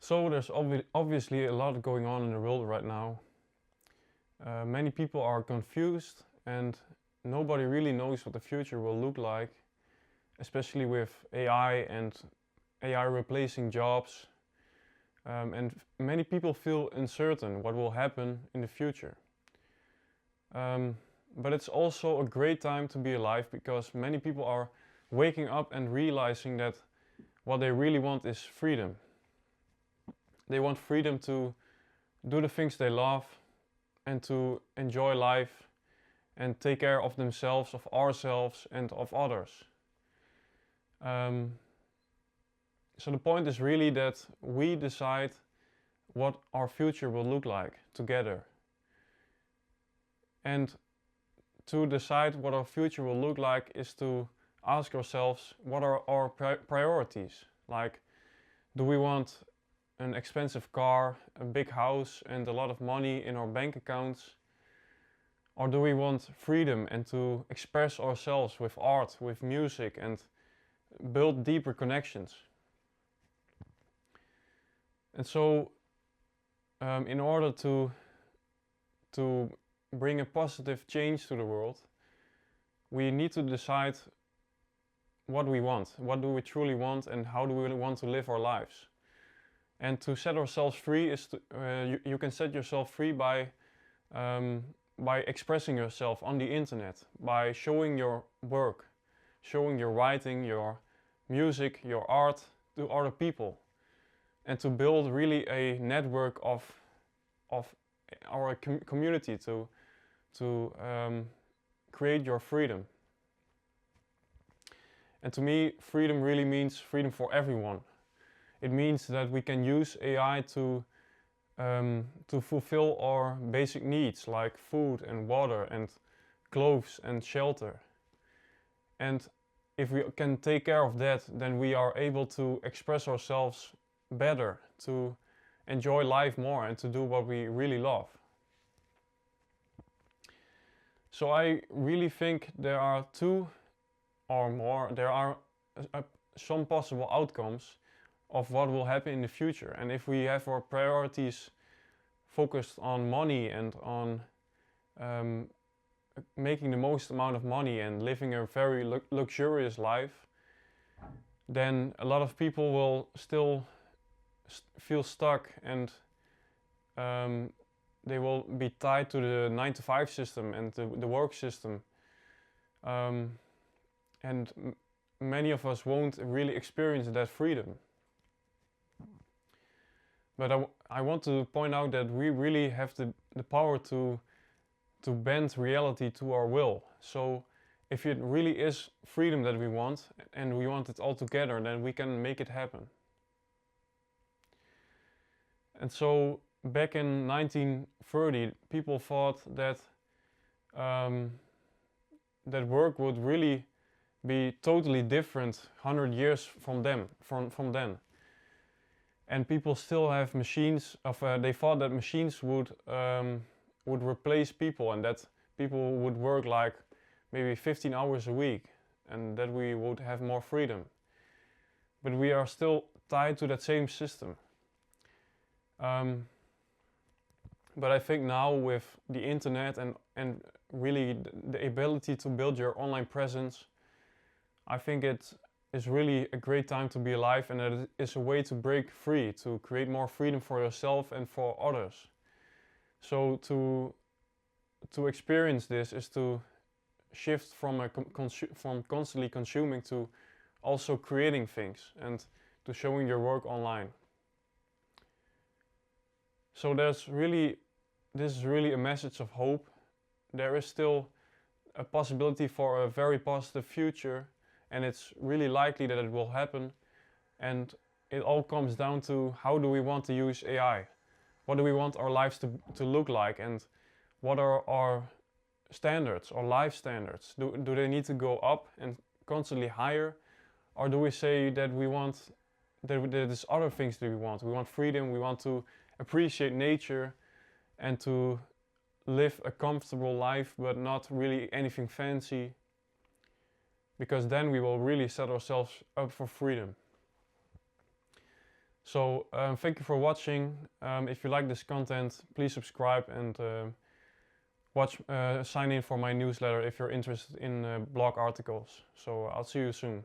So there's obviously a lot going on in the world right now. Many people are confused and nobody really knows what the future will look like, especially with AI and AI replacing jobs. And many people feel uncertain what will happen in the future. But it's also a great time to be alive because many people are waking up and realizing that what they really want is freedom. They want freedom to do the things they love and to enjoy life and take care of themselves, of ourselves, and of others. So the point is really that we decide what our future will look like together. And to decide what our future will look like is to ask ourselves what are our priorities. Like, do we want an expensive car, a big house and a lot of money in our bank accounts? Or do we want freedom and to express ourselves with art, with music and build deeper connections? And so in order to bring a positive change to the world, we need to decide what we want. What do we truly want and how do we want to live our lives? And to set ourselves free is to, you can set yourself free by expressing yourself on the internet, by showing your work, showing your writing, your music, your art to other people, and to build really a network of our community to create your freedom. And to me, freedom really means freedom for everyone. It means that we can use AI to fulfill our basic needs like food and water and clothes and shelter. And if we can take care of that, then we are able to express ourselves better, to enjoy life more and to do what we really love. So I really think there are some possible outcomes of what will happen in the future. And if we have our priorities focused on money and on making the most amount of money and living a very luxurious life, then a lot of people will still feel stuck and they will be tied to the 9-to-5 system and the work system. And many of us won't really experience that freedom. But I want to point out that we really have the power to bend reality to our will. So if it really is freedom that we want and we want it all together, then we can make it happen. And so back in 1930, people thought that that work would really be totally different 100 years from then. And people still have machines. They thought that machines would replace people and that people would work like maybe 15 hours a week and that we would have more freedom. But we are still tied to that same system. But I think now with the internet and really the ability to build your online presence, I think it is really a great time to be alive, and it is a way to break free, to create more freedom for yourself and for others. So to experience this is to shift from from constantly consuming to also creating things and to showing your work online. So this is really a message of hope. There is still a possibility for a very positive future, and it's really likely that it will happen. And it all comes down to how do we want to use AI? What do we want our lives to look like? And what are our standards, our life standards? Do they need to go up and constantly higher? Or do we say that we want, that there's other things that we want? We want freedom, we want to appreciate nature and to live a comfortable life, but not really anything fancy, because then we will really set ourselves up for freedom. So thank you for watching. If you like this content, please subscribe and sign in for my newsletter if you're interested in blog articles. So I'll see you soon.